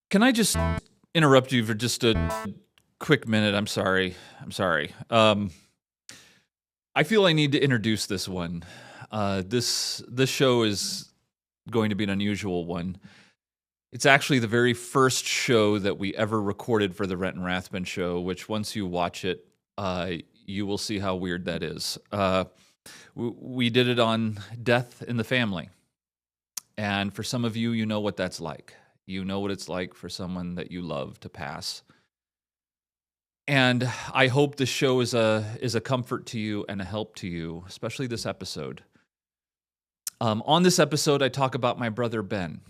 Can I just interrupt you for just a quick minute? I'm sorry. I feel I need to introduce this one. This show is going to be an unusual one. It's actually the very first show that we ever recorded for the Renton Rathbun show, which once you watch it, you will see how weird that is. We did it on death in the family. And for some of you, you know what that's like. You know what it's like for someone that you love to pass. And I hope this show is a comfort to you and a help to you, especially this episode. On this episode, I talk about my brother Ben.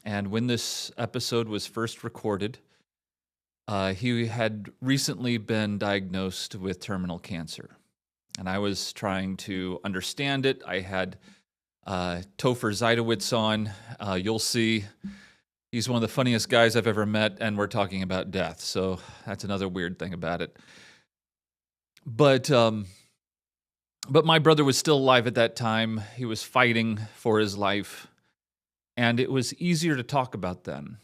And when this episode was first recorded, he had recently been diagnosed with terminal cancer. And I was trying to understand it. I had Topher Zeidowitz on. You'll see he's one of the funniest guys I've ever met, and we're talking about death. So that's another weird thing about it. But my brother was still alive at that time. He was fighting for his life. And it was easier to talk about then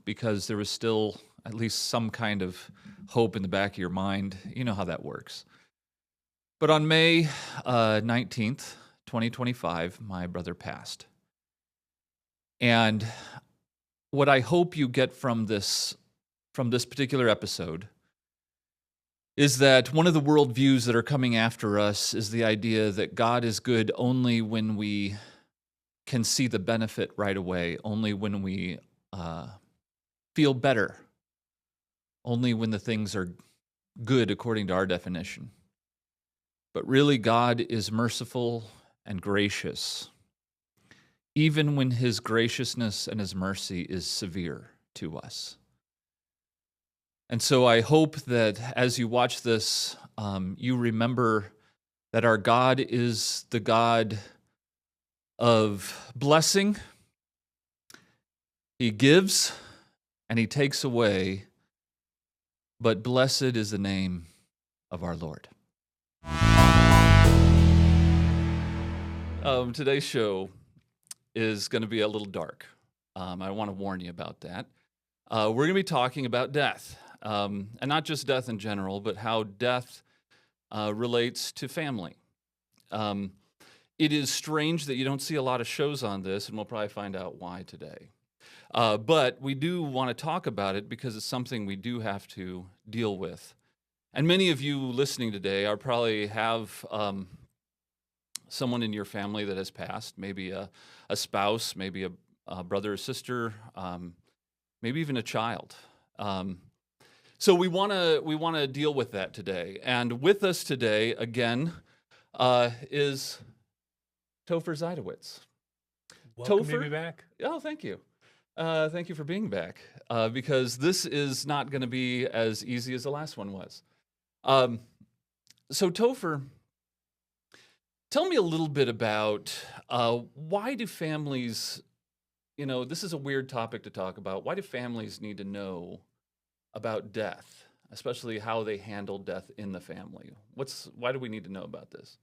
because there was still at least some kind of hope in the back of your mind. You know how that works. But on May 19th, 2025, my brother passed. And what I hope you get from this particular episode is that one of the worldviews that are coming after us is the idea that God is good only when we can see the benefit right away, only when we feel better, only when the things are good according to our definition. But really, God is merciful and gracious, even when his graciousness and his mercy is severe to us. And so I hope that as you watch this, you remember that our God is the God of blessing. He gives and he takes away, but blessed is the name of our Lord. Today's show is going to be a little dark. I want to warn you about that. We're going to be talking about death, and not just death in general, but how death relates to family. It is strange that you don't see a lot of shows on this, and we'll probably find out why today. But we do want to talk about it because it's something we do have to deal with. And many of you listening today are probably have someone in your family that has passed, maybe a spouse, maybe a brother or sister, maybe even a child. So we want to deal with that today. And with us today, again, is Topher Zeidowitz. Welcome to be back. Oh, thank you. Thank you for being back, because this is not going to be as easy as the last one was. So Topher, tell me a little bit about why do families, this is a weird topic to talk about. Why do families need to know about death, especially how they handle death in the family? Why do we need to know about this?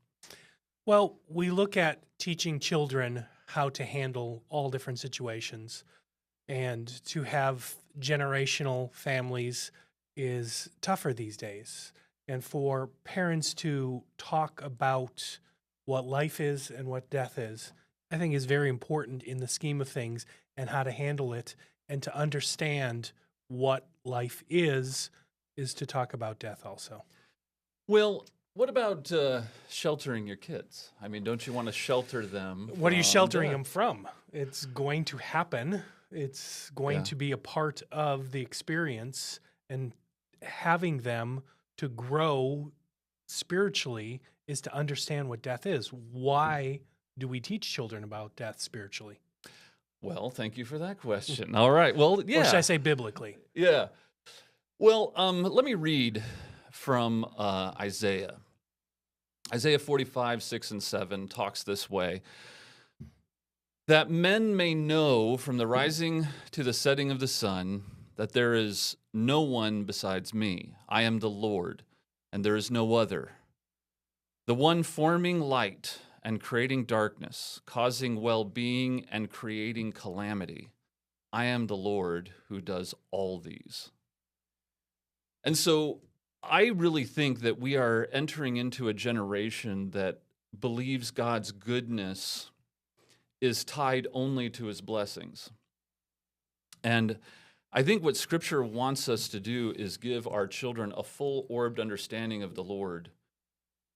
Well, we look at teaching children how to handle all different situations, and to have generational families is tougher these days. And for parents to talk about what life is and what death is, I think is very important in the scheme of things, and how to handle it, and to understand what life is to talk about death also. Well, what about sheltering your kids? I mean, don't you want to shelter them? What are you sheltering death? them from? It's going to happen. It's going to be a part of the experience, and having them to grow spiritually is to understand what death is. Why do we teach children about death spiritually? Well, thank you for that question. All right. Well, yeah. Or should I say biblically? Yeah. Well, let me read from Isaiah. Isaiah 45, 6 and 7 talks this way. That men may know from the rising to the setting of the sun that there is no one besides me. I am the Lord, and there is no other. The one forming light and creating darkness, causing well-being and creating calamity. I am the Lord who does all these. And so I really think that we are entering into a generation that believes God's goodness is tied only to his blessings. And I think what Scripture wants us to do is give our children a full-orbed understanding of the Lord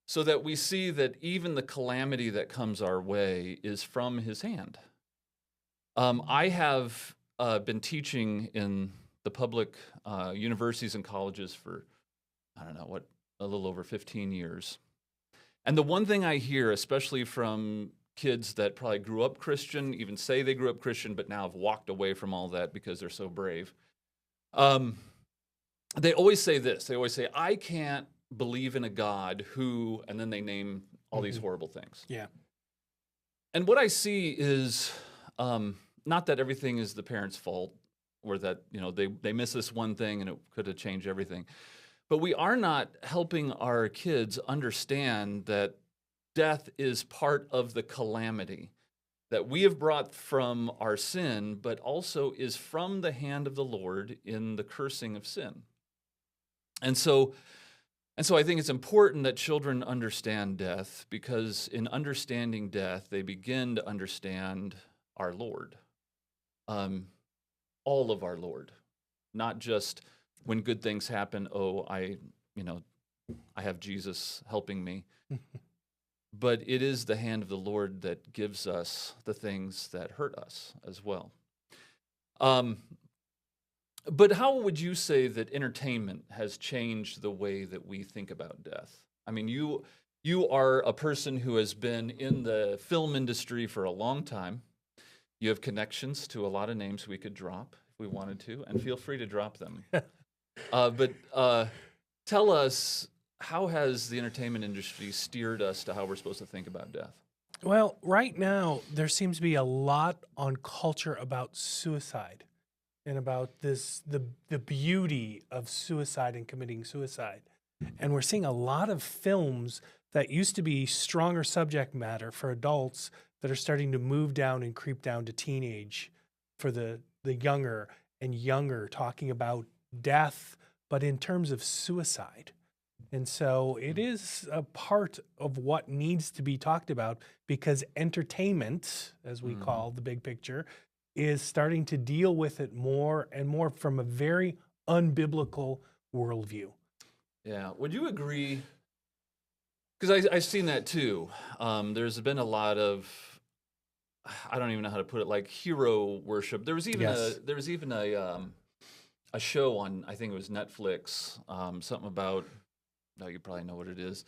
so that we see that even the calamity that comes our way is from his hand. I have been teaching in the public universities and colleges for, I don't know, a little over 15 years. And the one thing I hear, especially from kids that probably grew up Christian, even say they grew up Christian, but now have walked away from all that because they're so brave, they always say this. They always say, I can't believe in a God who, and then they name all these horrible things. Yeah. And what I see is not that everything is the parents' fault or that, they miss this one thing and it could have changed everything. But we are not helping our kids understand that death is part of the calamity that we have brought from our sin, but also is from the hand of the Lord in the cursing of sin. And so I think it's important that children understand death, because in understanding death, they begin to understand our Lord, all of our Lord, not just when good things happen, I have Jesus helping me. But it is the hand of the Lord that gives us the things that hurt us as well. But how would you say that entertainment has changed the way that we think about death? I mean, you are a person who has been in the film industry for a long time. You have connections to a lot of names we could drop if we wanted to, and feel free to drop them. But tell us, how has the entertainment industry steered us to how we're supposed to think about death? Well, right now, there seems to be a lot on culture about suicide and about the beauty of suicide and committing suicide. And we're seeing a lot of films that used to be stronger subject matter for adults that are starting to move down and creep down to teenage for the younger and younger, talking about death, but in terms of suicide. And so it is a part of what needs to be talked about, because entertainment, as we call the big picture, is starting to deal with it more and more from a very unbiblical worldview. Yeah. Would you agree? Because I've seen that too. There's been a lot of, I don't even know how to put it, like hero worship. There was even a show on, I think it was Netflix, something about, no, you probably know what it is.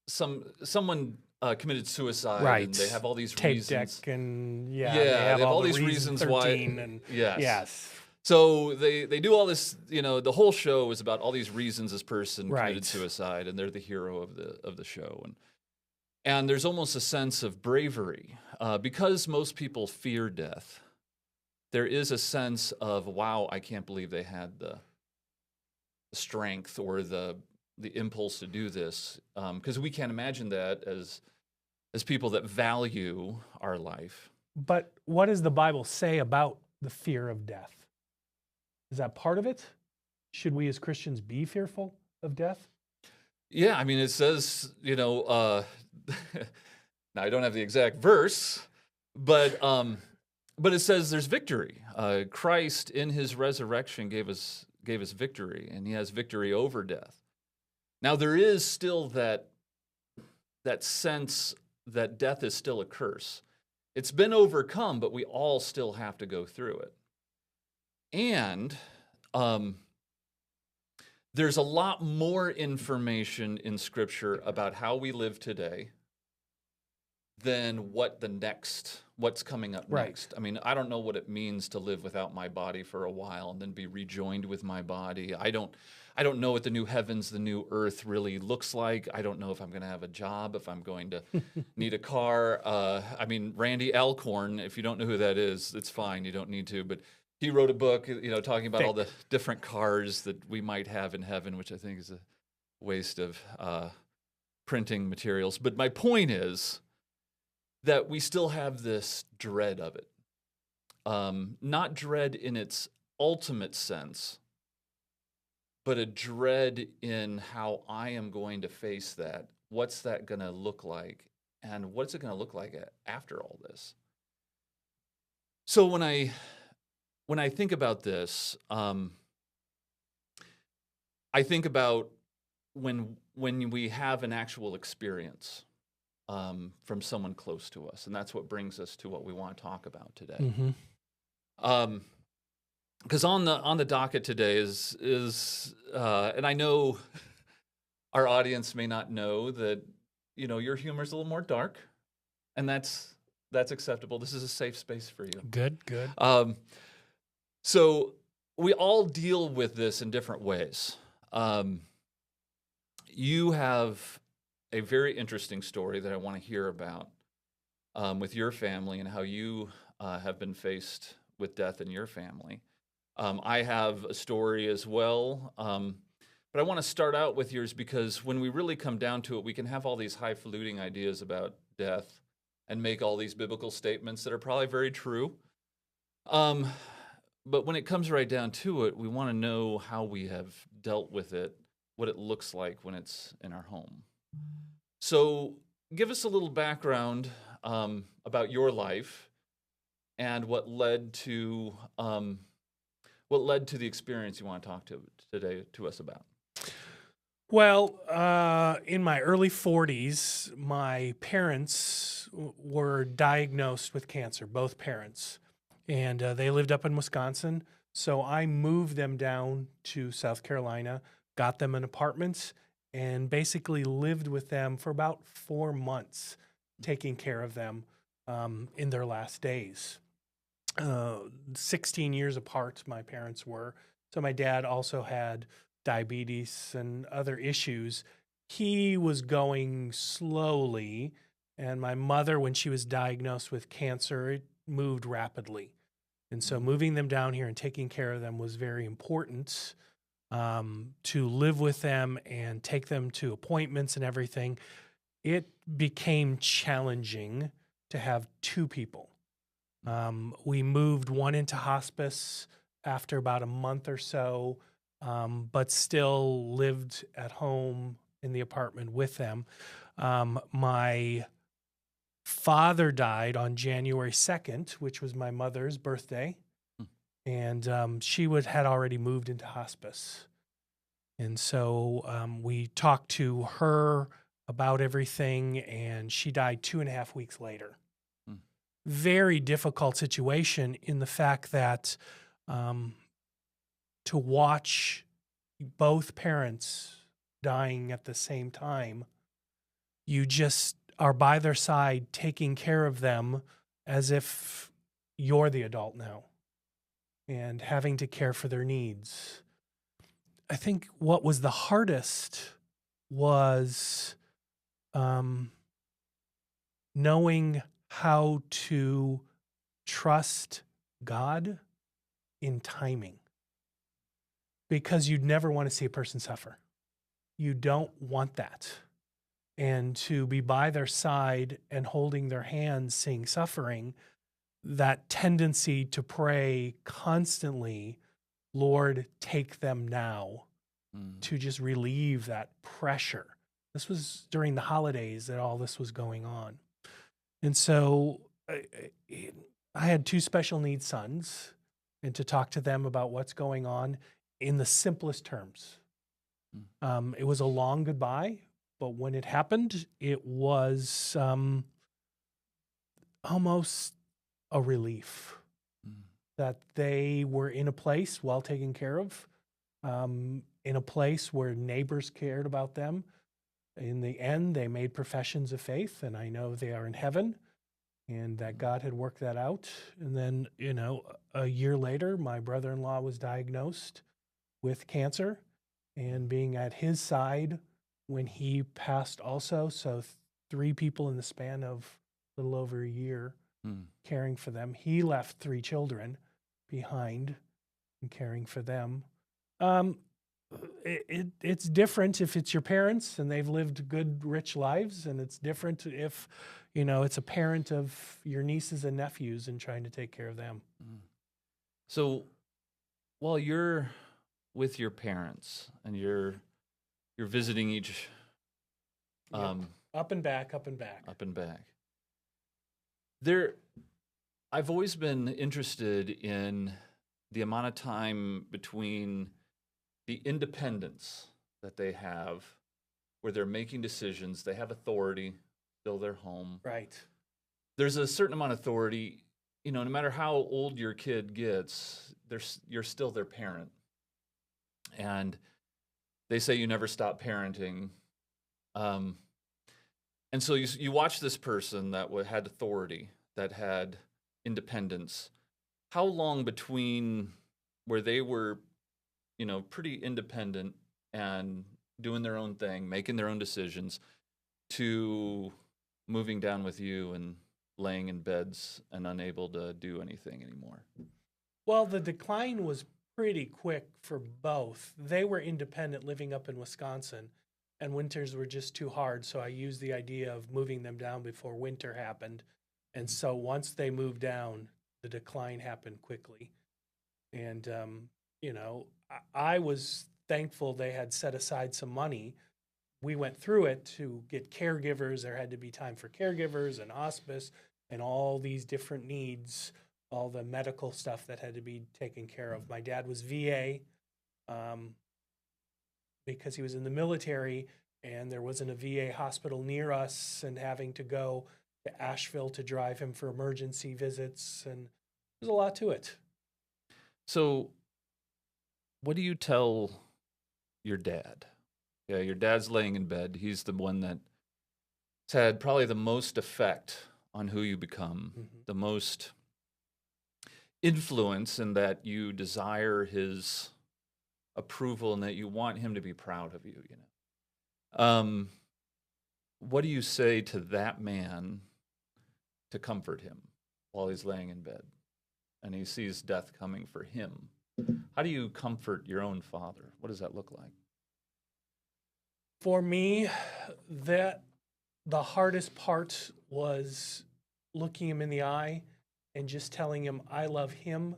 Someone committed suicide, Right. and they have all these Tape reasons. deck and they have all these reasons why. And Yes. So they do all this. The whole show is about all these reasons this person Right. committed suicide, and they're the hero of the show. And there's almost a sense of bravery because most people fear death. There is a sense of, wow, I can't believe they had the strength or the impulse to do this, because we can't imagine that as people that value our life. But what does the Bible say about the fear of death? Is that part of it? Should we as Christians be fearful of death? Yeah, I mean, it says, now I don't have the exact verse, but it says there's victory. Christ in his resurrection gave us victory, and he has victory over death. Now there is still that sense that death is still a curse. It's been overcome, but we all still have to go through it. And there's a lot more information in Scripture about how we live today than what's coming up Right. next. I mean, I don't know what it means to live without my body for a while and then be rejoined with my body. I don't know what the new heavens, the new earth really looks like. I don't know if I'm going to have a job, if I'm going to need a car. I mean, Randy Alcorn, if you don't know who that is, it's fine. You don't need to. But he wrote a book, talking about all the different cars that we might have in heaven, which I think is a waste of printing materials. But my point is that we still have this dread of it. not dread in its ultimate sense, but a dread in how I am going to face that. What's that going to look like? And what's it going to look like after all this? So when I think about this, I think about when we have an actual experience from someone close to us, and that's what brings us to what we want to talk about today. Mm-hmm. Because on the docket today is and I know our audience may not know that your humor is a little more dark, and that's acceptable. This is a safe space for you. Good. So we all deal with this in different ways. You have a very interesting story that I want to hear about with your family and how you have been faced with death in your family. I have a story as well, but I want to start out with yours because when we really come down to it, we can have all these highfalutin ideas about death and make all these biblical statements that are probably very true. But when it comes right down to it, we want to know how we have dealt with it, what it looks like when it's in our home. So give us a little background about your life and what led to the experience you want to talk to us about. Well, in my early 40s, my parents were diagnosed with cancer, both parents, and they lived up in Wisconsin. So I moved them down to South Carolina, got them an apartment, and basically lived with them for about 4 months, taking care of them in their last days. 16 years apart, my parents were. So my dad also had diabetes and other issues. He was going slowly, and my mother, when she was diagnosed with cancer, it moved rapidly. And so moving them down here and taking care of them was very important. To live with them and take them to appointments and everything, it became challenging to have two people. We moved one into hospice after about a month or so, but still lived at home in the apartment with them. My father died on January 2nd, which was my mother's birthday. And she had already moved into hospice. And so we talked to her about everything, and she died 2.5 weeks later. Very difficult situation in the fact that to watch both parents dying at the same time, you just are by their side taking care of them as if you're the adult now, and having to care for their needs. I think what was the hardest was knowing how to trust God in timing, because you'd never want to see a person suffer. You don't want that. And to be by their side and holding their hands, seeing suffering, that tendency to pray constantly, Lord, take them now, to just relieve that pressure. This was during the holidays that all this was going on. And so I had 2 special needs sons, and to talk to them about what's going on in the simplest terms. It was a long goodbye, but when it happened, it was almost a relief that they were in a place well taken care of, in a place where neighbors cared about them. In the end, they made professions of faith, and I know they are in heaven, and that God had worked that out. And then, a year later, my brother-in-law was diagnosed with cancer, and being at his side when he passed also. So 3 people in the span of a little over a year caring for them. He left 3 children behind and caring for them. It's different if it's your parents and they've lived good, rich lives, and it's different if, it's a parent of your nieces and nephews and trying to take care of them. So while you're with your parents and you're visiting each Yep. Up and back, up and back. up and back, there I've always been interested in the amount of time between the independence that they have, where they're making decisions, they have authority, still their home. Right. There's a certain amount of authority, no matter how old your kid gets, you're still their parent. And they say you never stop parenting. Um, and so you watch this person that had authority, that had independence. How long between where they were, pretty independent and doing their own thing, making their own decisions, to moving down with you and laying in beds and unable to do anything anymore? Well, the decline was pretty quick for both. They were independent living up in Wisconsin, and winters were just too hard. So I used the idea of moving them down before winter happened. And so once they moved down, the decline happened quickly. And, I was thankful they had set aside some money. We went through it to get caregivers. There had to be time for caregivers and hospice and all these different needs, all the medical stuff that had to be taken care of. My dad was VA because he was in the military, and there wasn't a VA hospital near us, and having to go to Asheville to drive him for emergency visits. And there's a lot to it. So what do you tell your dad? Yeah, your dad's laying in bed. He's the one that's had probably the most effect on who you become, the most influence, in that you desire his approval and that you want him to be proud of you, What do you say to that man to comfort him while he's laying in bed and he sees death coming for him? How do you comfort your own father? What does that look like? For me, the hardest part was looking him in the eye and just telling him I love him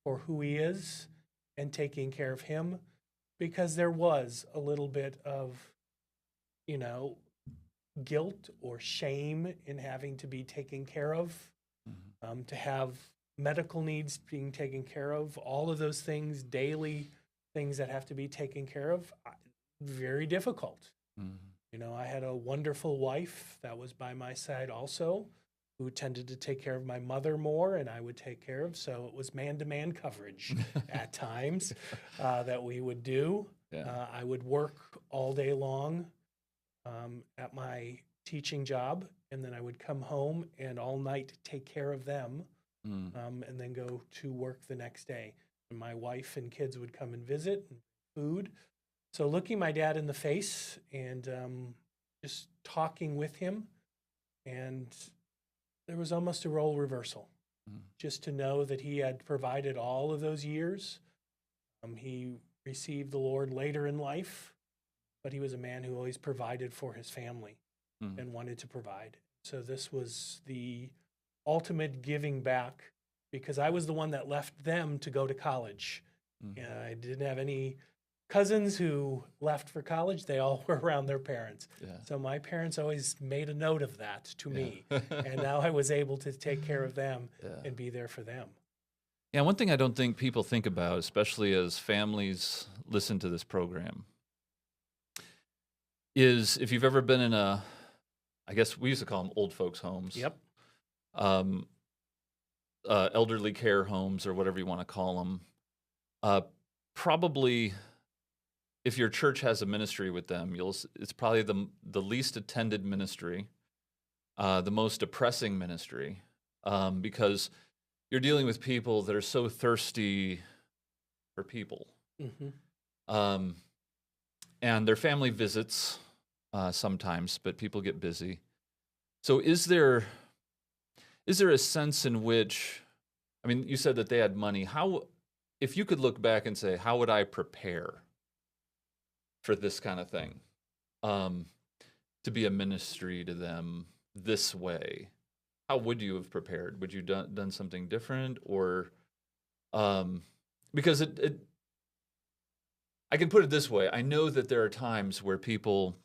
for who he is and taking care of him, because there was a little bit of, guilt or shame in having to be taken care of, to have medical needs being taken care of, all of those things, daily things that have to be taken care of, very difficult. I had a wonderful wife that was by my side also, who tended to take care of my mother more, and I would take care of. So it was man-to-man coverage at times that we would do. Yeah. I would work all day long at my teaching job, and then I would come home and all night take care of them, and then go to work the next day. And my wife and kids would come and visit, and food. So looking my dad in the face and just talking with him, and there was almost a role reversal, just to know that he had provided all of those years. He received the Lord later in life, but he was a man who always provided for his family and wanted to provide. So this was the ultimate giving back, because I was the one that left them to go to college. And I didn't have any cousins who left for college. They all were around their parents. Yeah. So my parents always made a note of that to me. And now I was able to take care of them and be there for them. Yeah, one thing I don't think people think about, especially as families listen to this program, is if you've ever been in I guess we used to call them old folks' homes. Yep. Elderly care homes, or whatever you want to call them. Probably, if your church has a ministry with them, it's probably the least attended ministry, the most depressing ministry, because you're dealing with people that are so thirsty for people. And their family visits sometimes, but people get busy. So is there a sense in which, I mean, you said that they had money. If you could look back and say, how would I prepare for this kind of thing, to be a ministry to them this way? How would you have prepared? Would you done something different, or Because I can put it this way. I know that there are times where people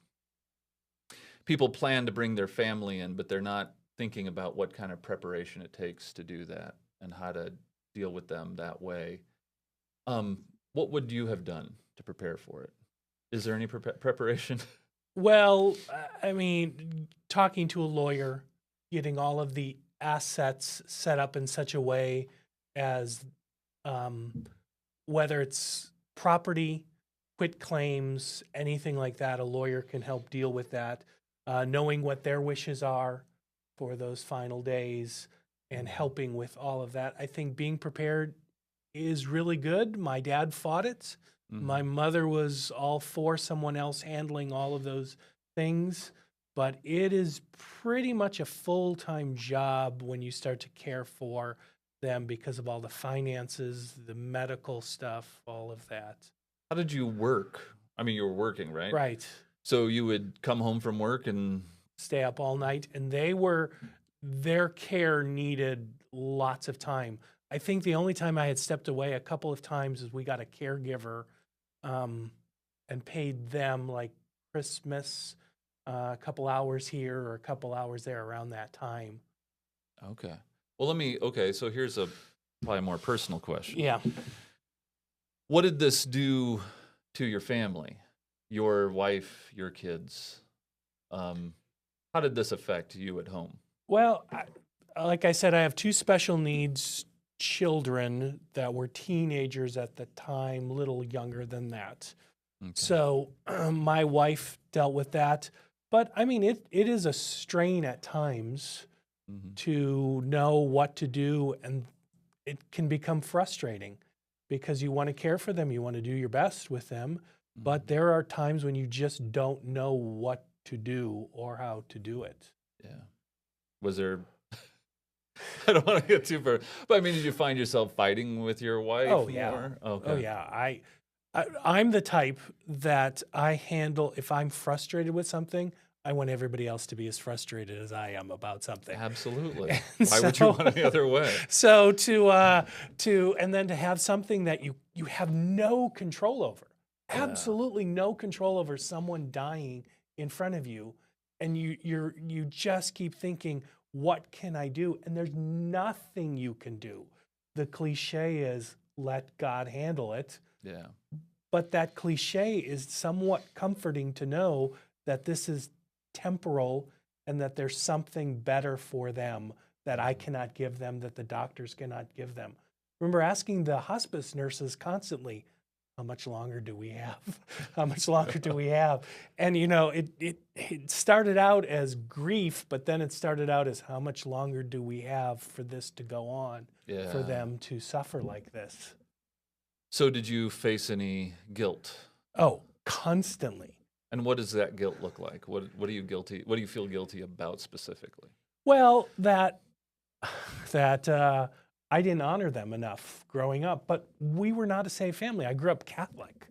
plan to bring their family in, but they're not thinking about what kind of preparation it takes to do that and how to deal with them that way. What would you have done to prepare for it? Is there any preparation? Well, I mean, talking to a lawyer, getting all of the assets set up in such a way as whether it's property, quit claims, anything like that, a lawyer can help deal with that. Knowing what their wishes are for those final days and helping with all of that. I think being prepared is really good. My dad fought it. My mother was all for someone else handling all of those things, but it is pretty much a full-time job when you start to care for them because of all the finances, the medical stuff, all of that. How did you work? I mean, you were working, right? Right. So you would come home from work and stay up all night, and their care needed lots of time. I think the only time I had stepped away a couple of times is we got a caregiver and paid them like Christmas, a couple hours here or a couple hours there around that time. Okay. Well, so here's a probably more personal question. Yeah. What did this do to your family, your wife, your kids? How did this affect you at home? Well, like I said, I have two special needs children that were teenagers at the time, little younger than that. Okay. So my wife dealt with that. But I mean, it is a strain at times to know what to do, and it can become frustrating because you want to care for them, you want to do your best with them, but there are times when you just don't know what to do or how to do it. Yeah. Was there I don't want to get too far, but I mean, did you find yourself fighting with your wife? Oh yeah. More? Okay. Oh yeah. I'm the type that I handle, if I'm frustrated with something, I want everybody else to be as frustrated as I am about something. Absolutely. Why would you want it the other way? So and then to have something that you have no control over, absolutely no control over, someone dying in front of you, and you just keep thinking, what can I do? And there's nothing you can do. The cliche is let God handle it. Yeah. But that cliche is somewhat comforting to know that this is temporal and that there's something better for them that I cannot give them, that the doctors cannot give them. Remember asking the hospice nurses constantly, how much longer do we have? How much longer do we have? And it started out as grief, but then it started out as how much longer do we have for this to go on, for them to suffer like this? So did you face any guilt? Oh, constantly. And what does that guilt look like? What are you guilty? What do you feel guilty about specifically? Well, that I didn't honor them enough growing up, but we were not a saved family. I grew up Catholic.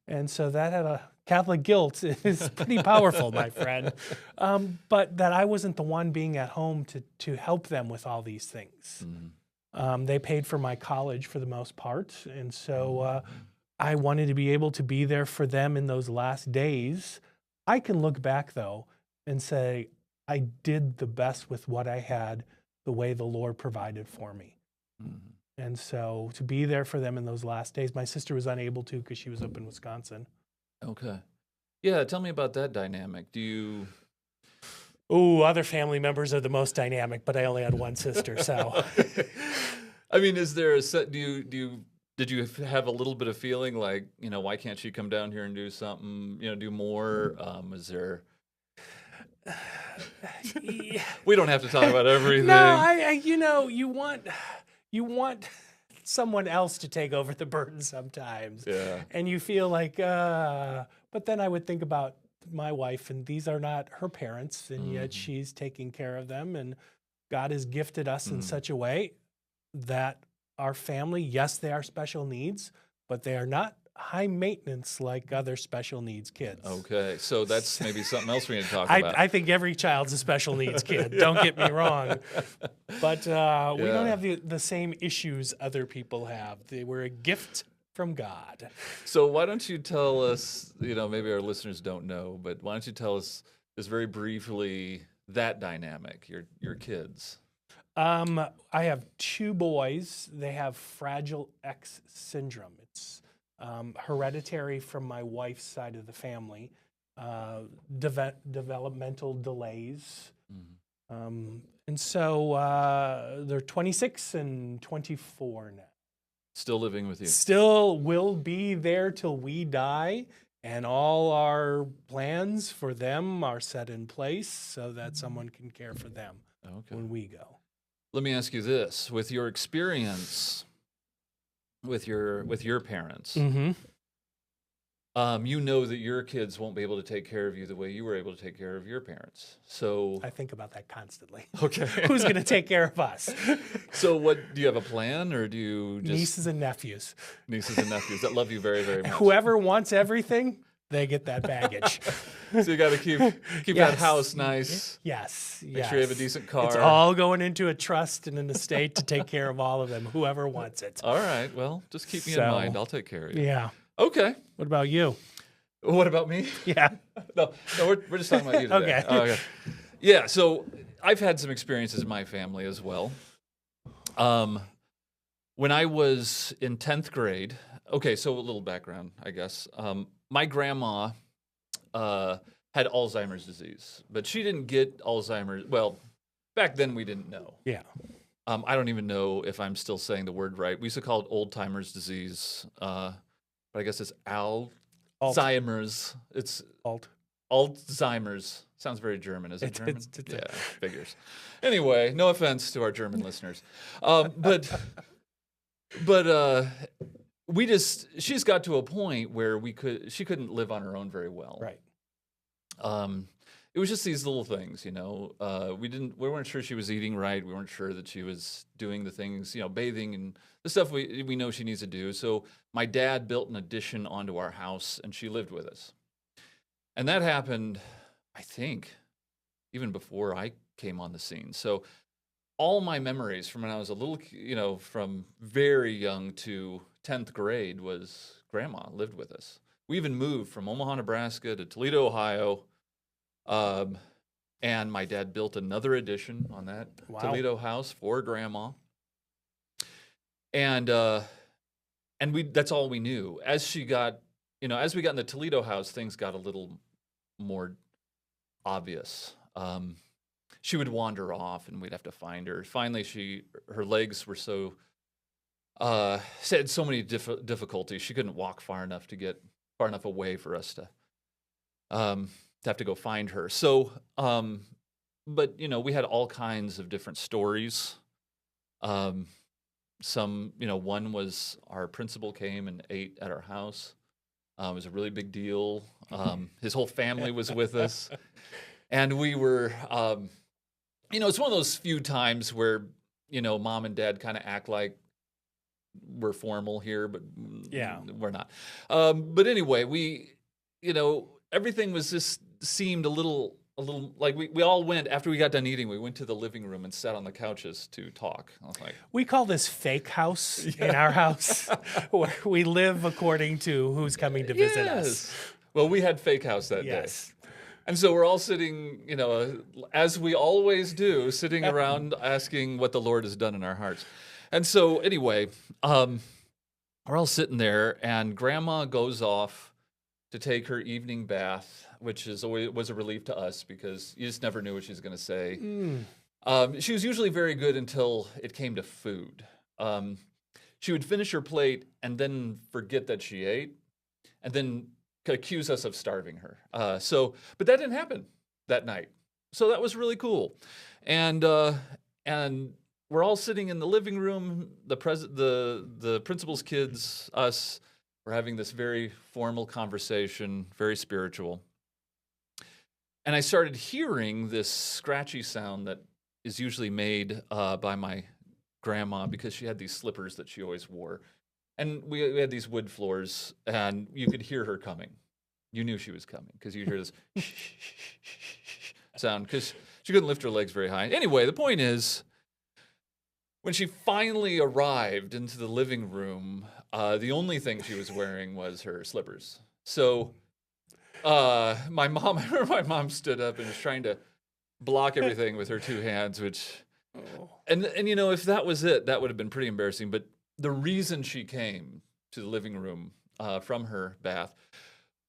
And so that had a Catholic guilt is pretty powerful, my friend. But that I wasn't the one being at home to help them with all these things. They paid for my college for the most part. And so I wanted to be able to be there for them in those last days. I can look back, though, and say, I did the best with what I had, the way the Lord provided for me. And so to be there for them in those last days, my sister was unable to because she was up in Wisconsin. Okay. Yeah, tell me about that dynamic. Do you... Oh, other family members are the most dynamic, but I only had one sister, so... I mean, is there a set... Did you have a little bit of feeling like, why can't she come down here and do something, do more? Is there... We don't have to talk about everything. No, you want someone else to take over the burden sometimes. Yeah. And you feel like, but then I would think about my wife, and these are not her parents, and yet she's taking care of them, and God has gifted us in such a way that our family, yes, they are special needs, but they are not high maintenance like other special needs kids. Okay, so that's maybe something else we need to talk I, about. I think every child's a special needs kid. Don't get me wrong, but we don't have the same issues other people have. They were a gift from God. So why don't you tell us, maybe our listeners don't know, but why don't you tell us just very briefly that dynamic, your kids? I have 2 boys. They have Fragile X syndrome. It's hereditary from my wife's side of the family. Developmental delays. And so they're 26 and 24 now. Still living with you. Still will be there till we die. And all our plans for them are set in place so that someone can care for them when we go. Let me ask you this: with your experience with your parents, you know that your kids won't be able to take care of you the way you were able to take care of your parents. So I think about that constantly. Okay, Who's going to take care of us? So what do you have a plan, or do you just Nieces and nephews that love you very, very much? Whoever wants everything, they get that baggage. So you got to keep that house nice. Yes. Make sure you have a decent car. It's all going into a trust and an estate to take care of all of them, whoever wants it. All right. Well, just keep me in mind. I'll take care of you. Yeah. Okay. What about you? What about me? Yeah. No, we're just talking about you today. Okay. Oh, okay. Yeah, so I've had some experiences in my family as well. When I was in 10th grade, okay, so a little background, I guess. My grandma had Alzheimer's disease, but she didn't get Alzheimer's. Well, back then we didn't know. Yeah. I don't even know if I'm still saying the word right. We used to call it old-timers disease, but I guess it's Alzheimer's. It's Alzheimer's. Sounds very German. Is it German? Yeah, figures. Anyway, no offense to our German listeners, but she's got to a point where she couldn't live on her own very well. Right. It was just these little things, we weren't sure she was eating right. We weren't sure that she was doing the things, bathing and the stuff we know she needs to do. So my dad built an addition onto our house, and she lived with us. And that happened, I think, even before I came on the scene. So all my memories from when I was a little, from very young to 10th grade was grandma lived with us. We even moved from Omaha, Nebraska to Toledo, Ohio. And my dad built another addition on that Toledo house for grandma. And that's all we knew. As we got in the Toledo house, things got a little more obvious. She would wander off, and we'd have to find her. Finally, her legs were had so many difficulties. She couldn't walk far enough away for us to have to go find her. So, but we had all kinds of different stories. Some, one was our principal came and ate at our house. It was a really big deal. His whole family was with us. And we were, it's one of those few times where, mom and dad kind of act like we're formal here, but we're not. But anyway, everything was just seemed a little like we all went, after we got done eating, we went to the living room and sat on the couches to talk. I was like, we call this fake house in our house, where we live according to who's coming to visit us. Well, we had fake house that day. And so we're all sitting, as we always do, sitting around asking what the Lord has done in our hearts. And so anyway, we're all sitting there, and grandma goes off to take her evening bath, which was a relief to us because you just never knew what she was going to say. She was usually very good until it came to food. She would finish her plate and then forget that she ate, and then accuse us of starving her. But that didn't happen that night. So that was really cool. And we're all sitting in the living room, the principal's kids, us. We're having this very formal conversation, very spiritual. And I started hearing this scratchy sound that is usually made by my grandma, because she had these slippers that she always wore. And we had these wood floors, and you could hear her coming. You knew she was coming because you hear this sound because she couldn't lift her legs very high. Anyway, the point is, when she finally arrived into the living room, the only thing she was wearing was her slippers. So my mom, I remember my mom stood up and was trying to block everything with her two hands, which, and if that was it, that would have been pretty embarrassing. But the reason she came to the living room from her bath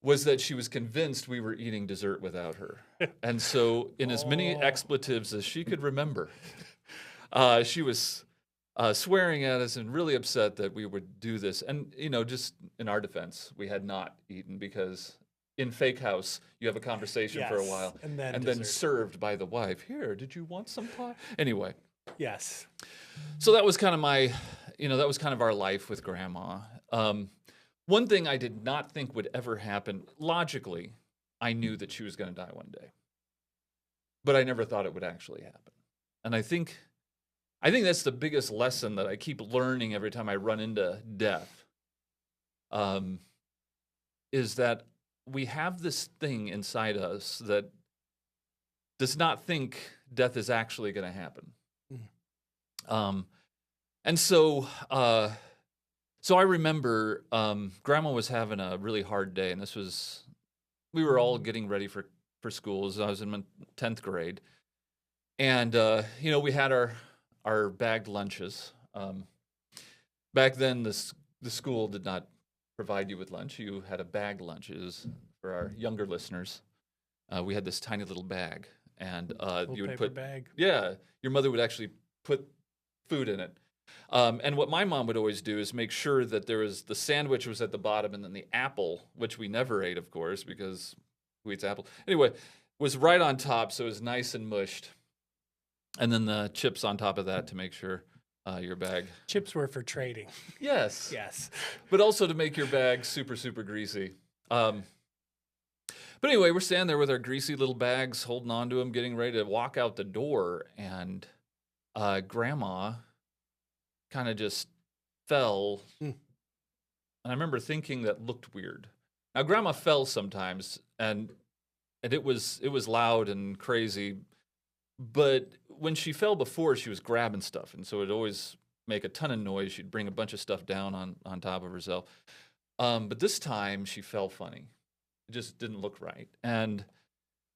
was that she was convinced we were eating dessert without her. And so, in as many expletives as she could remember, she was swearing at us and really upset that we would do this. And, just in our defense, we had not eaten because in Fake House, you have a conversation for a while and then served by the wife. Here, did you want some pie? Anyway. Yes. So that was kind of that was kind of our life with Grandma. One thing I did not think would ever happen, logically, I knew that she was going to die one day. But I never thought it would actually happen. And I think that's the biggest lesson that I keep learning every time I run into death, is that we have this thing inside us that does not think death is actually going to happen. And so I remember Grandma was having a really hard day, and we were all getting ready for schools. I was in my 10th grade, and we had our bagged lunches. Back then, the school did not provide you with lunch. You had a bagged lunch. It was, for our younger listeners, we had this tiny little bag, and you would put bag. Yeah, your mother would actually put food in it. And what my mom would always do is make sure that the sandwich was at the bottom, and then the apple, which we never ate, of course, because who eats apple? Anyway, was right on top, so it was nice and mushed. And then the chips on top of that to make sure your bag. Chips were for trading. Yes. Yes. But also to make your bag super, super greasy. But anyway, we're standing there with our greasy little bags, holding on to them, getting ready to walk out the door, and Grandma kind of just fell. And I remember thinking that looked weird. Now, Grandma fell sometimes, and it was loud and crazy. But when she fell before, she was grabbing stuff, and so it'd always make a ton of noise. She'd bring a bunch of stuff down on top of herself. But this time, she fell funny. It just didn't look right. And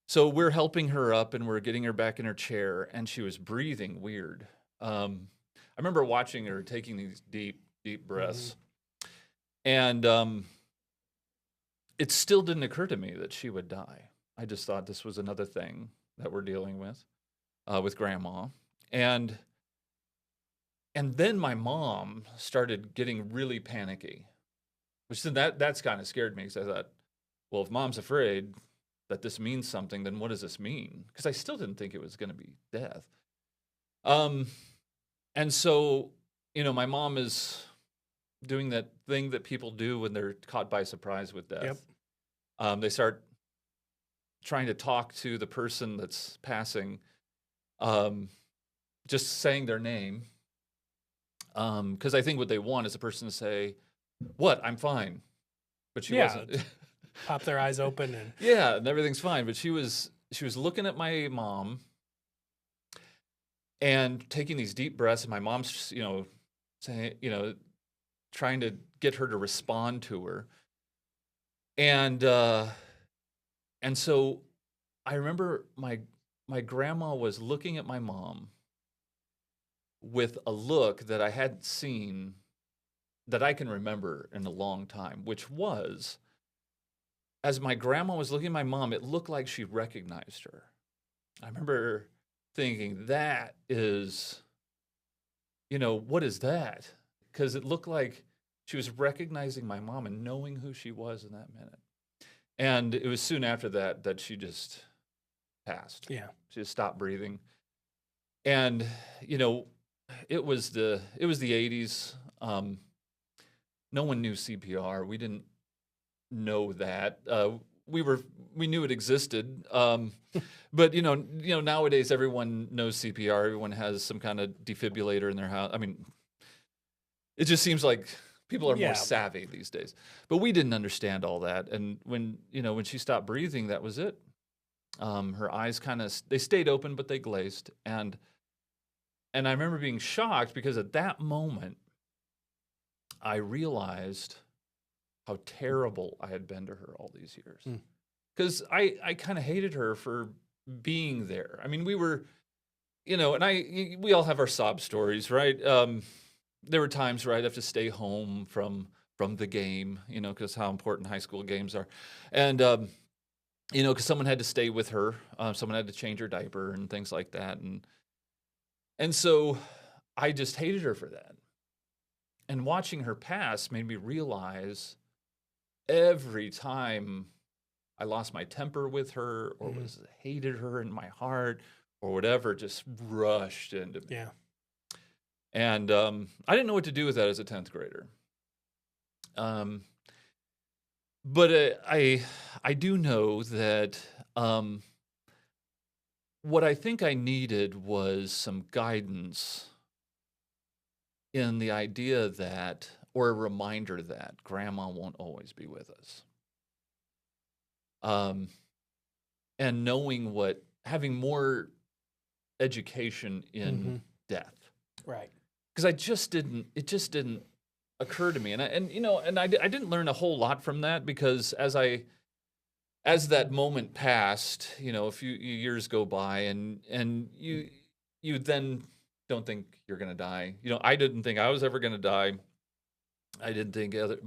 so we're helping her up, and we're getting her back in her chair, and she was breathing weird. I remember watching her taking these deep, deep breaths. And it still didn't occur to me that she would die. I just thought this was another thing that we're dealing with Grandma. And then my mom started getting really panicky, which then that's kind of scared me, because I thought, well, if Mom's afraid that this means something, then what does this mean? Because I still didn't think it was going to be death. And so, my mom is doing that thing that people do when they're caught by surprise with death. Yep. They start trying to talk to the person that's passing, just saying their name. Because I think what they want is a person to say, "What? I'm fine." But she wasn't. Pop their eyes open and yeah, and everything's fine. But she was looking at my mom and taking these deep breaths, and my mom's, saying, trying to get her to respond to her. And so I remember my grandma was looking at my mom with a look that I hadn't seen, that I can remember in a long time, which was, as my grandma was looking at my mom, it looked like she recognized her. I remember thinking, that is, what is that? Because it looked like she was recognizing my mom and knowing who she was in that minute. And it was soon after that she just passed. Yeah. She just stopped breathing. And, it was the 80s. No one knew CPR. We didn't know that. We knew it existed. But nowadays everyone knows CPR. Everyone has some kind of defibrillator in their house. I mean, it just seems like People are more Yeah. savvy these days, but we didn't understand all that. And when she stopped breathing, that was it. Her eyes they stayed open, but they glazed. And I remember being shocked because at that moment, I realized how terrible I had been to her all these years. Because I kind of hated her for being there. I mean, we were, and we all have our sob stories, right? There were times where I'd have to stay home from the game, because how important high school games are. And, because someone had to stay with her. Someone had to change her diaper and things like that. And so I just hated her for that. And watching her pass made me realize every time I lost my temper with her or hated her in my heart or whatever, just rushed into me. Yeah. And I didn't know what to do with that as a 10th grader. But I do know that what I think I needed was some guidance in the idea that, or a reminder that grandma won't always be with us. And knowing having more education in death. Right. Because it just didn't occur to me. And I didn't learn a whole lot from that because as that moment passed, a few years go by and you then don't think you're going to die. I didn't think I was ever going to die. I didn't think We're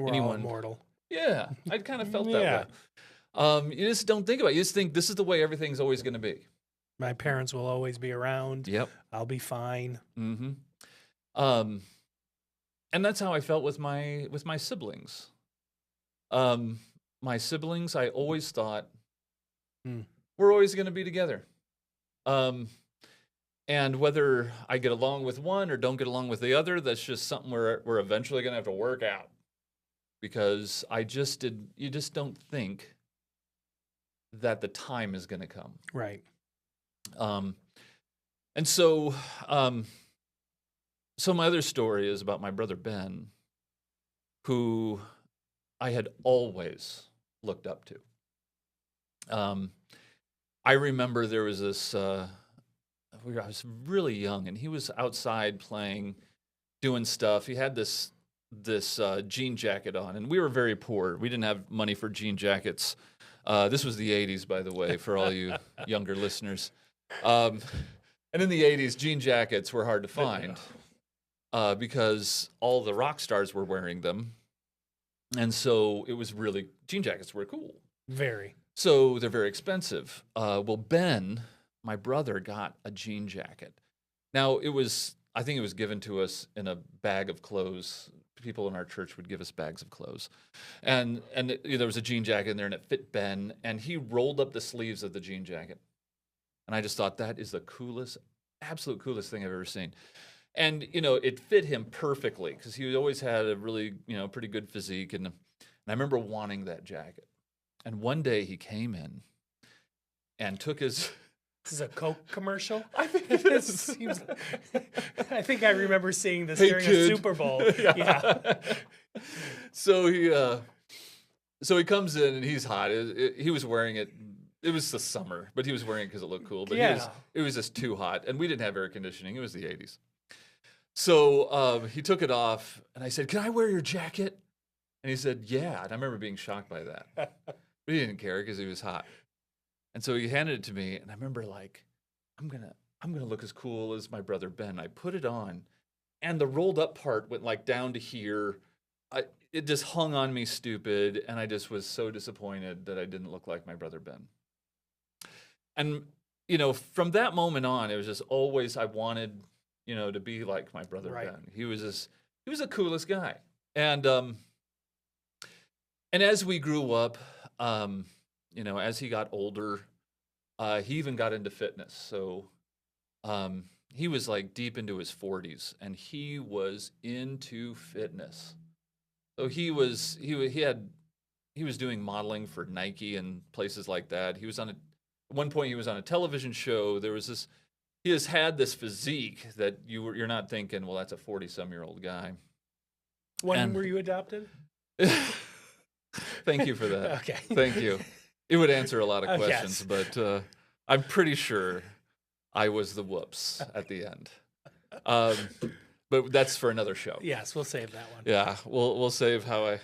anyone all immortal. Yeah, I kind of felt that way. You just don't think about it. You just think this is the way everything's always going to be. My parents will always be around. Yep. I'll be fine. Mm-hmm. And that's how I felt with my siblings. My siblings, I always thought we're always going to be together. And whether I get along with one or don't get along with the other, that's just something we're eventually going to have to work out. Because you just don't think that the time is going to come. Right. And so my other story is about my brother Ben, who I had always looked up to. I remember there was this, I was really young, and he was outside playing, doing stuff. He had this jean jacket on, and we were very poor. We didn't have money for jean jackets. This was the 80s, by the way, for all you younger listeners. And in the 80s, jean jackets were hard to find because all the rock stars were wearing them. And so it was really, jean jackets were cool. Very. So they're very expensive. Well, Ben, my brother, got a jean jacket. Now, I think it was given to us in a bag of clothes. People in our church would give us bags of clothes. And there was a jean jacket in there, and it fit Ben, and he rolled up the sleeves of the jean jacket. And I just thought, that is the coolest, absolute coolest thing I've ever seen. And, it fit him perfectly because he always had a really, pretty good physique. And I remember wanting that jacket. And one day he came in and took his... This is a Coke commercial? I think it is. I think I remember seeing this Hey, during kid. a Super Bowl. Yeah. So he comes in and he's hot. He was wearing it. It was the summer, but he was wearing it because it looked cool. But it was just too hot, and we didn't have air conditioning. It was the 80s. So he took it off, and I said, "Can I wear your jacket?" And he said, "Yeah." And I remember being shocked by that, but he didn't care because he was hot. And so he handed it to me, and I remember I'm gonna look as cool as my brother Ben. I put it on, and the rolled up part went down to here. It just hung on me stupid, and I just was so disappointed that I didn't look like my brother Ben. And from that moment on, it was just always I wanted to be like my brother Ben. He was the coolest guy, and as we grew up, as he got older, he even got into fitness. So he was deep into his 40s, and he was into fitness. So he was doing modeling for Nike and places like that. He was at one point he was on a television show. He has had this physique that you're not thinking, well, that's a 40-some-year-old guy. When And- were you adopted? Thank you for that. Okay. Thank you. It would answer a lot of Yes. questions, but I'm pretty sure I was the whoops at the end. But that's for another show. Yes, we'll save that one. Yeah, we'll save how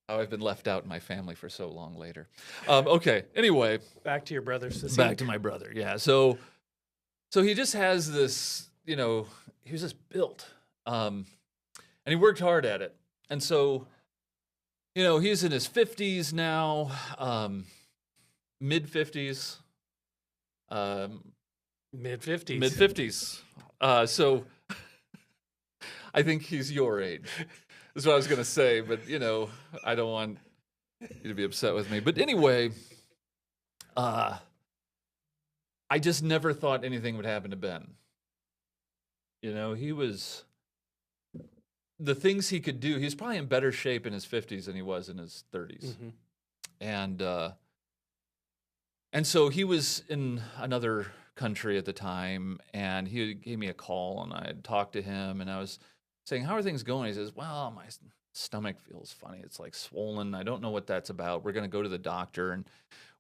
I've been left out in my family for so long later. Okay. Anyway, Back to your brother. back to my brother. Yeah. So he just has this, he was just built, and he worked hard at it. And so, he's in his 50s now, mid 50s, mid 50s. mid 50s. So I think he's your age. That's what I was going to say, but I don't want you to be upset with me. But anyway, I just never thought anything would happen to Ben. He was, the things he could do, he's probably in better shape in his 50s than he was in his 30s. Mm-hmm. And so he was in another country at the time, and he gave me a call, and I had talked to him, and I was saying, how are things going? He says, well, my stomach feels funny. It's like swollen. I don't know what that's about. We're going to go to the doctor. And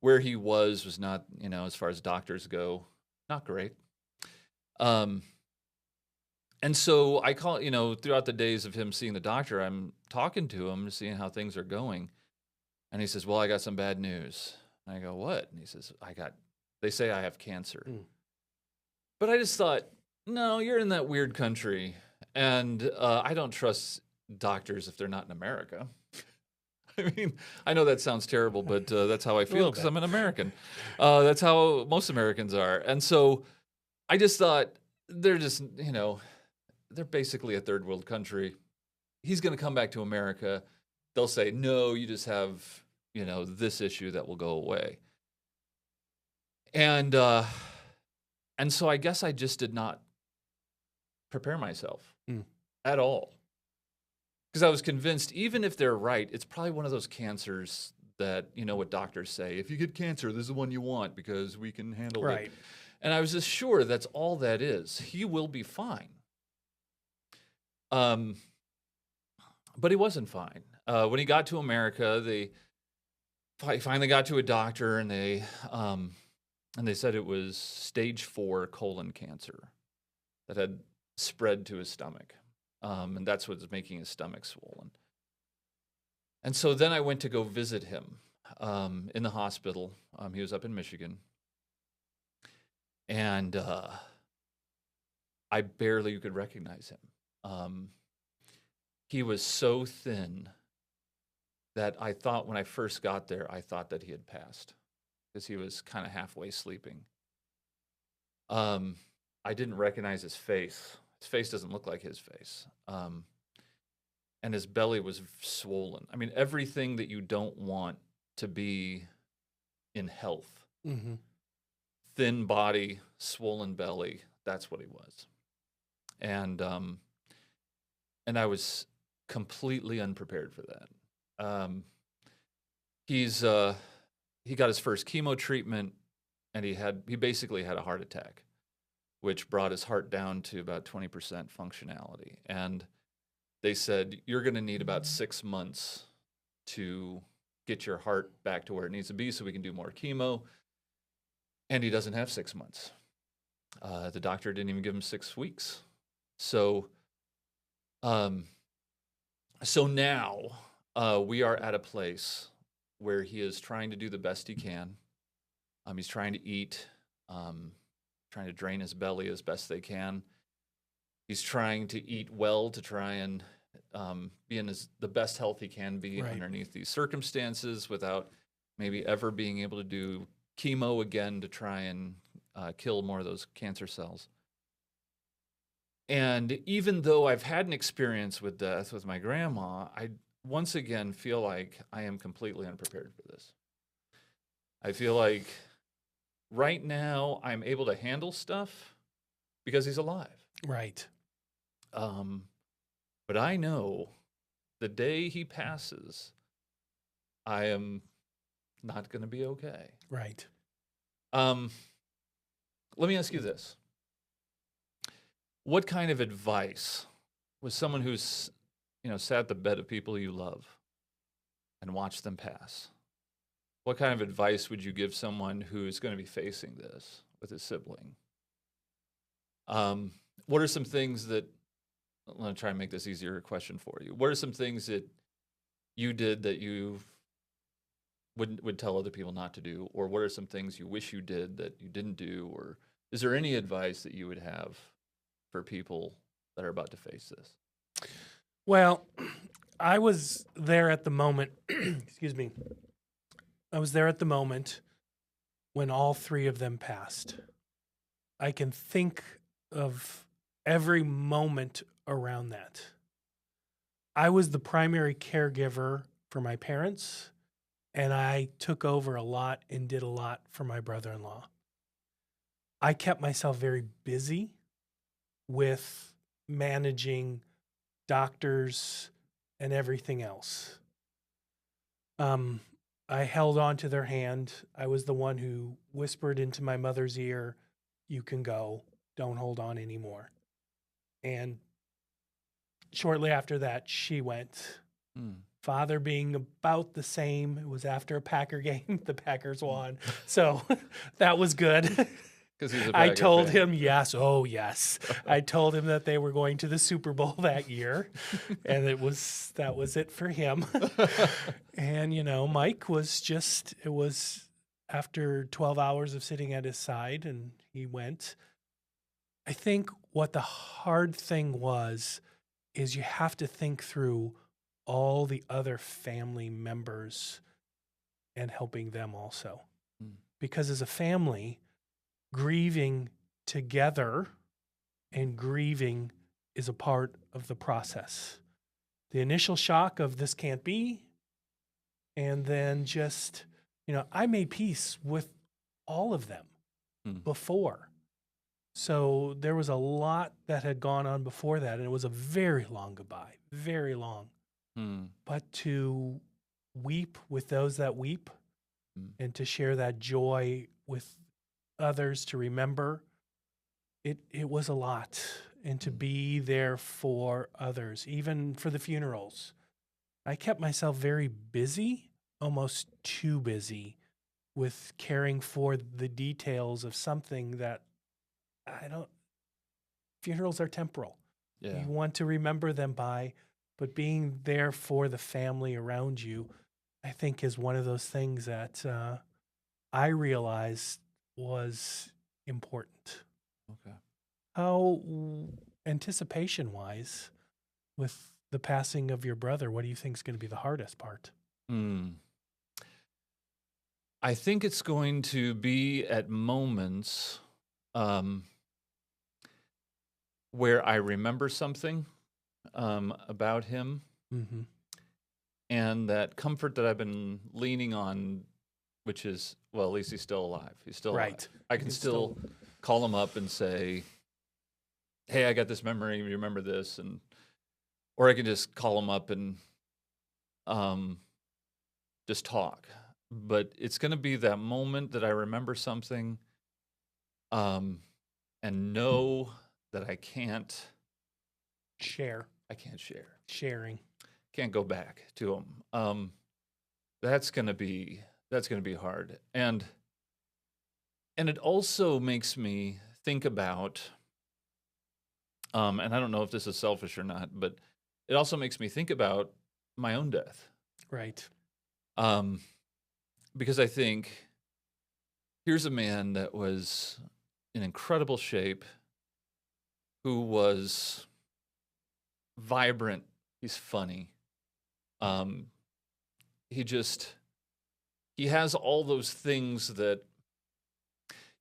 where he was not, as far as doctors go, not great. And so I call, throughout the days of him seeing the doctor, I'm talking to him, seeing how things are going. And he says, well, I got some bad news. And I go, what? And he says, they say I have cancer. Mm. But I just thought, no, you're in that weird country. And I don't trust doctors if they're not in America. I mean, I know that sounds terrible, but that's how I feel because I'm an American. That's how most Americans are. And so I just thought they're just, they're basically a third world country. He's going to come back to America. They'll say, no, you just have, this issue that will go away. And so I guess I just did not prepare myself at all. Because I was convinced, even if they're right, it's probably one of those cancers that, what doctors say, if you get cancer, this is the one you want because we can handle it. And I was just sure that's all that is. He will be fine. But he wasn't fine. When he got to America, he finally got to a doctor, and they said it was stage 4 colon cancer that had spread to his stomach. And that's what's making his stomach swollen. And so then I went to go visit him in the hospital. He was up in Michigan. And I barely could recognize him. He was so thin that I thought when I first got there, I thought that he had passed because he was kind of halfway sleeping. I didn't recognize his face. His face doesn't look like his face. And his belly was swollen. I mean, everything that you don't want to be in health. Mm-hmm. Thin body, swollen belly. That's what he was. And I was completely unprepared for that. He got his first chemo treatment, and he basically had a heart attack, which brought his heart down to about 20% functionality. And they said, you're going to need about 6 months to get your heart back to where it needs to be so we can do more chemo. And he doesn't have 6 months. The doctor didn't even give him 6 weeks. So now we are at a place where he is trying to do the best he can. He's trying to eat, trying to drain his belly as best they can. He's trying to eat well to try and be in the best health he can be underneath these circumstances without maybe ever being able to do chemo again to try and kill more of those cancer cells. And even though I've had an experience with death with my grandma, I once again feel like I am completely unprepared for this. I feel like right now I'm able to handle stuff because he's alive. Right. But I know the day he passes, I am not going to be okay. Right. Let me ask you this. What kind of advice, with someone who's sat at the bed of people you love and watched them pass, what kind of advice would you give someone who's going to be facing this with a sibling? What are some things that, I'm going to try and make this easier question for you. What are some things that you did that you would tell other people not to do? Or what are some things you wish you did that you didn't do? Or is there any advice that you would have for people that are about to face this? Well, I was there at the moment, excuse me. I was there at the moment when all three of them passed. I can think of every moment around that. I was the primary caregiver for my parents, and I took over a lot and did a lot for my brother-in-law. I kept myself very busy with managing doctors and everything else. I held on to their hand. I was the one who whispered into my mother's ear, "You can go. Don't hold on anymore." And shortly after that, she went. Father being about the same. It was after a Packer game. The Packers won. So that was good. Because he's a I Packer told fan. him, yes. Oh, yes. I told him that they were going to the Super Bowl that year. And that was it for him. And, Mike was it was after 12 hours of sitting at his side, and he went. I think what the hard thing is you have to think through all the other family members and helping them also. Because as a family, grieving together and grieving is a part of the process. The initial shock of this can't be, and then just, I made peace with all of them before. So there was a lot that had gone on before that, and it was a very long goodbye, very long. But to weep with those that weep and to share that joy with others, to remember, it was a lot. And to be there for others, even for the funerals. I kept myself very busy, almost too busy, with caring for the details of something that funerals are temporal. Yeah. You want to remember them by, but being there for the family around you, I think is one of those things that I realized was important. Okay. How, anticipation-wise, with the passing of your brother, what do you think is going to be the hardest part? I think it's going to be at moments where I remember something about him, and that comfort that I've been leaning on, which is, well, at least he's still alive. He's still alive. I can still call him up and say, "Hey, I got this memory. You remember this?" Or I can just call him up and just talk. But it's going to be that moment that I remember something, and know that I can't share. I can't share. Sharing. Can't go back to him. That's going to be hard. And it also makes me think about, and I don't know if this is selfish or not, but it also makes me think about my own death. Right. Because I think, here's a man that was in incredible shape, who was vibrant. He's funny. He has all those things that,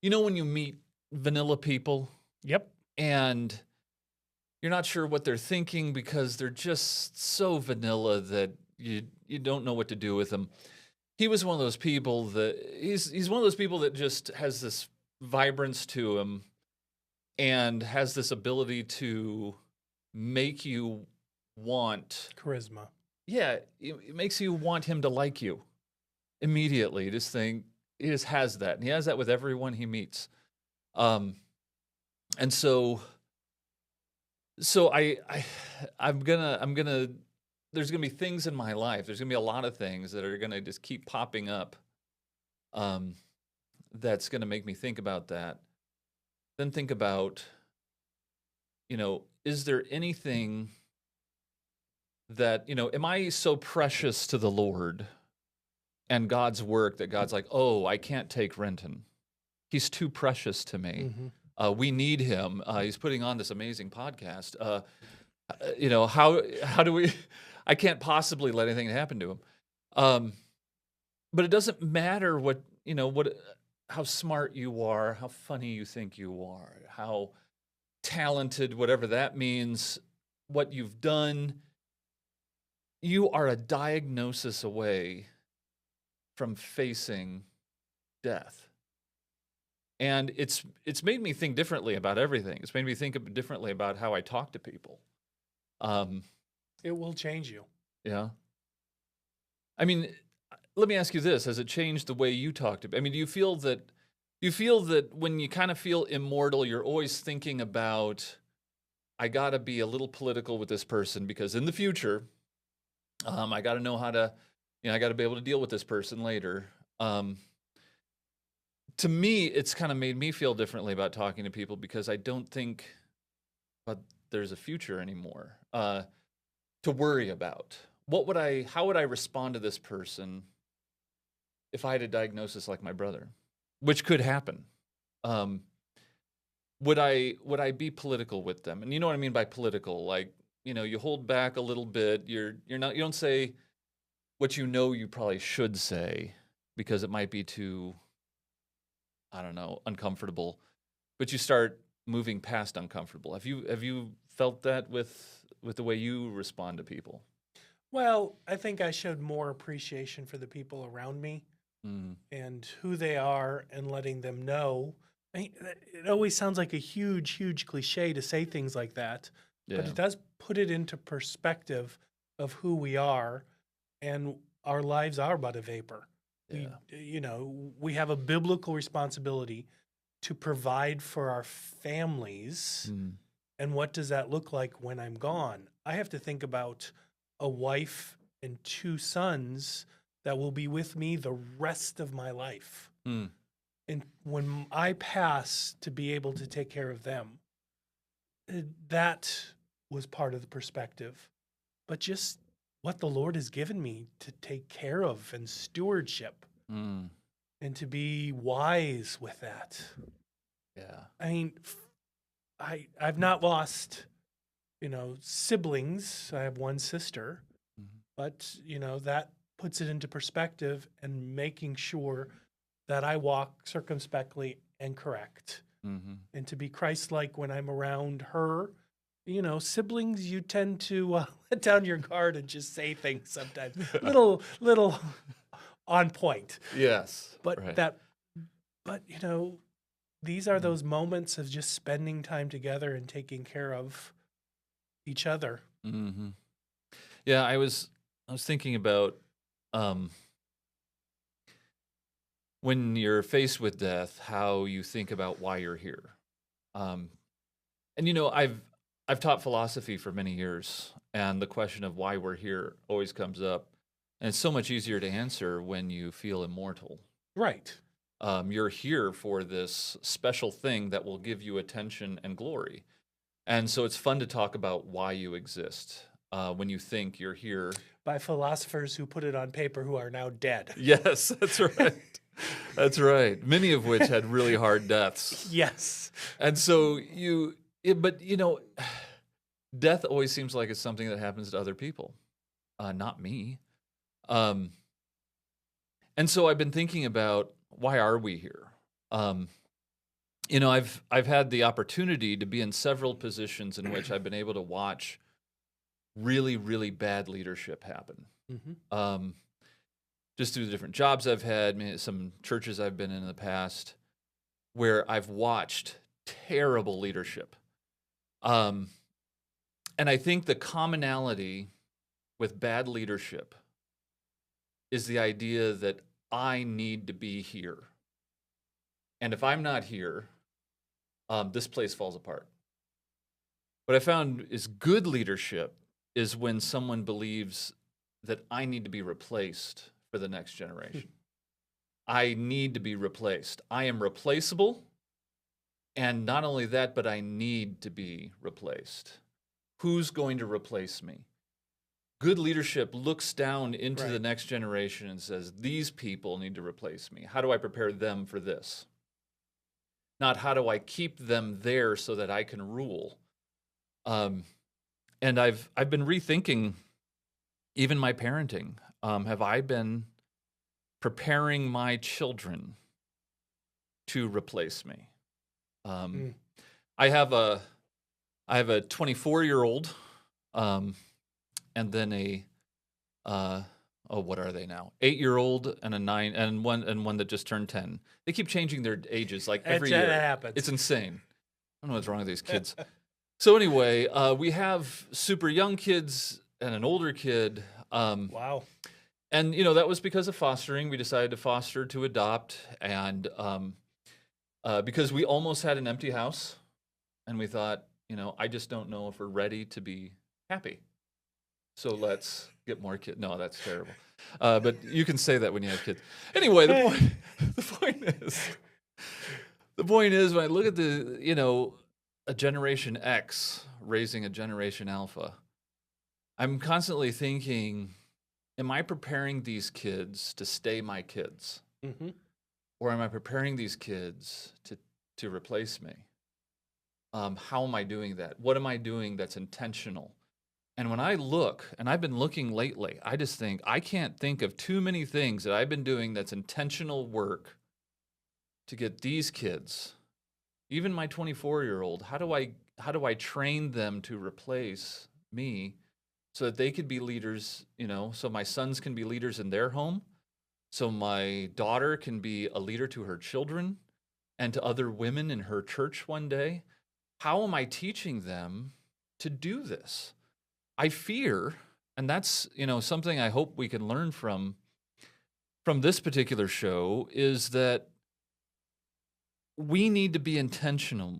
when you meet vanilla people. Yep. And you're not sure what they're thinking because they're just so vanilla that you don't know what to do with them. He was one of those people that he's one of those people that just has this vibrance to him and has this ability to make you want charisma. Yeah, it makes you want him to like you immediately. This thing, he just has that, and he has that with everyone he meets. And so I'm gonna there's going to be things in my life. There's going to be a lot of things that are going to just keep popping up. That's going to make me think about that. Then think about, is there anything that, am I so precious to the Lord and God's work that God's like, oh, I can't take Renton. He's too precious to me. We need him. He's putting on this amazing podcast. How do we? I can't possibly let anything happen to him. But it doesn't matter how smart you are, how funny you think you are, how talented, whatever that means, what you've done. You are a diagnosis away from facing death. And it's made me think differently about everything. It's made me think differently about how I talk to people. It will change you. Yeah. I mean, let me ask you this: has it changed the way you talk to? I mean, do you feel that when you kind of feel immortal, you're always thinking about, I got to be a little political with this person because in the future, I got to know how to, I got to be able to deal with this person later. To me, it's kind of made me feel differently about talking to people because I don't think there's a future anymore to worry about. How would I respond to this person if I had a diagnosis like my brother, which could happen? Would I be political with them? And you know what I mean by political? Like, you hold back a little bit. You don't say what you probably should say because it might be too, I don't know, uncomfortable. But you start moving past uncomfortable. Have you felt that with the way you respond to people? Well, I think I showed more appreciation for the people around me and who they are and letting them know. I mean, it always sounds like a huge, huge cliche to say things like that, but it does put it into perspective of who we are, and our lives are but a vapor. Yeah. We have a biblical responsibility to provide for our families. And what does that look like when I'm gone? I have to think about a wife and 2 sons that will be with me the rest of my life. And when I pass, to be able to take care of them, that was part of the perspective. But just what the Lord has given me to take care of and stewardship and to be wise with that. Yeah. I mean, I've not lost, siblings. I have 1 sister, but, that puts it into perspective and making sure that I walk circumspectly and correct and to be Christ-like when I'm around her. Siblings, you tend to let down your guard and just say things sometimes, little on point. Yes. But right. these are those moments of just spending time together and taking care of each other. Yeah, I was thinking about when you're faced with death, how you think about why you're here. And I've taught philosophy for many years, and the question of why we're here always comes up. And it's so much easier to answer when you feel immortal. Right. You're here for this special thing that will give you attention and glory. And so it's fun to talk about why you exist when you think you're here. By philosophers who put it on paper who are now dead. Yes, that's right. That's right. Many of which had really hard deaths. Yes. And so death always seems like it's something that happens to other people, not me. And so I've been thinking about, why are we here? I've had the opportunity to be in several positions in which I've been able to watch really, really bad leadership happen. Just through the different jobs I've had, some churches I've been in the past, where I've watched terrible leadership. And I think the commonality with bad leadership is the idea that I need to be here. And if I'm not here, this place falls apart. What I found is good leadership is when someone believes that I need to be replaced for the next generation. I need to be replaced. I am replaceable. And not only that, but I need to be replaced. Who's going to replace me? Good leadership looks down into the Right. next generation and says, these people need to replace me. How do I prepare them for this? Not how do I keep them there so that I can rule. And I've been rethinking even my parenting. Have I been preparing my children to replace me? Mm. I have a 24-year-old, and then a what are they now? 8-year-old and a 9 and one that just turned 10. They keep changing their ages like every That year. happens. It's insane. I don't know what's wrong with these kids. So anyway, we have super young kids and an older kid. Wow. And that was because of fostering. We decided to foster to adopt, and because we almost had an empty house, and we thought, I just don't know if we're ready to be happy. So let's get more kids. No, that's terrible. But you can say that when you have kids. Anyway, the point is when I look at a Generation X raising a Generation Alpha, I'm constantly thinking, am I preparing these kids to stay my kids? Mm-hmm. Or am I preparing these kids to replace me? How am I doing that? What am I doing that's intentional? And when I look, and I've been looking lately, I just think, I can't think of too many things that I've been doing that's intentional work to get these kids, even my 24-year-old, how do I train them to replace me so that they could be leaders, so my sons can be leaders in their home, so my daughter can be a leader to her children and to other women in her church one day? How am I teaching them to do this? I fear, and that's something I hope we can learn from this particular show, is that we need to be intentional,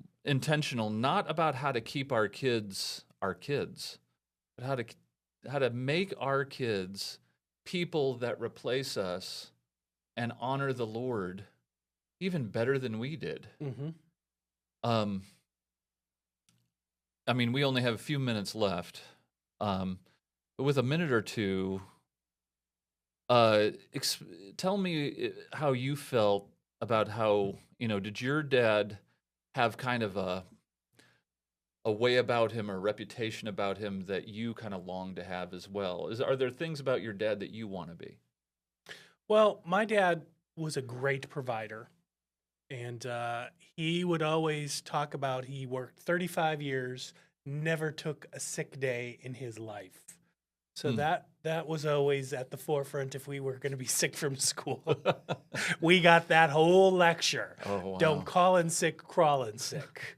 not about how to keep our kids, but how to make our kids people that replace us and honor the Lord even better than we did. Mm-hmm. I mean, we only have a few minutes left, but with a minute or two, tell me how you felt about how, did your dad have kind of a way about him or a reputation about him that you kind of long to have as well? Are there things about your dad that you want to be? Well, my dad was a great provider, and he would always talk about he worked 35 years, never took a sick day in his life. So that was always at the forefront if we were going to be sick from school. We got that whole lecture. Oh, wow. Don't call in sick, crawl in sick.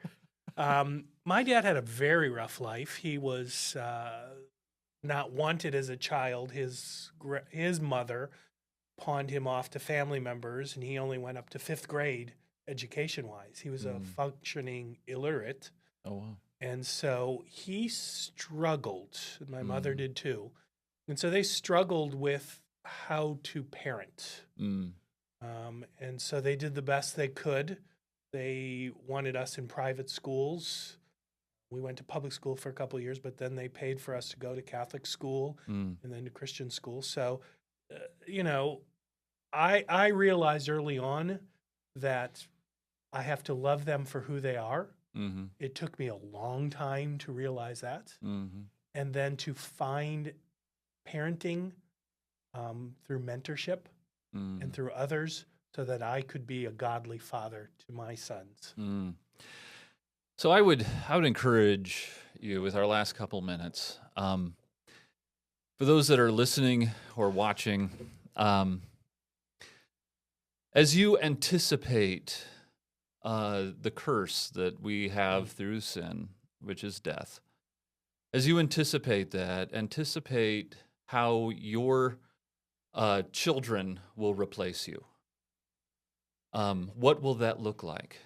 My dad had a very rough life. He was not wanted as a child. His mother pawned him off to family members, and he only went up to 5th grade education-wise. He was a functioning illiterate. Oh, wow. And so he struggled. My mother did too. And so they struggled with how to parent. And so they did the best they could. They wanted us in private schools. We went to public school for a couple of years, but then they paid for us to go to Catholic school and then to Christian school. So, I realized early on that I have to love them for who they are. Mm-hmm. It took me a long time to realize that. Mm-hmm. And then to find parenting through mentorship and through others so that I could be a godly father to my sons. So I would encourage you with our last couple minutes, for those that are listening or watching, as you anticipate the curse that we have through sin, which is death, as you anticipate how your children will replace you. What will that look like?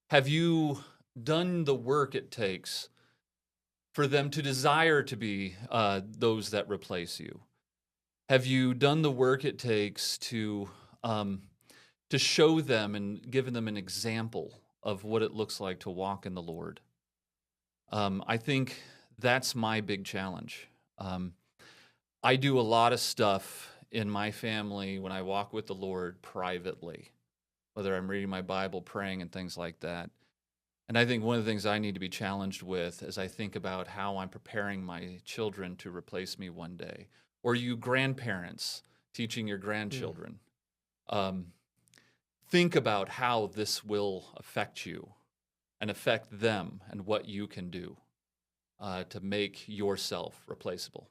Have you done the work it takes for them to desire to be those that replace you? Have you done the work it takes to show them and given them an example of what it looks like to walk in the Lord? I think that's my big challenge. Um, I do a lot of stuff in my family when I walk with the Lord privately, whether I'm reading my Bible, praying, and things like that. And I think one of the things I need to be challenged with as I think about how I'm preparing my children to replace me one day, or you grandparents teaching your Mm. grandchildren, um, think about how this will affect you and affect them and what you can do to make yourself replaceable.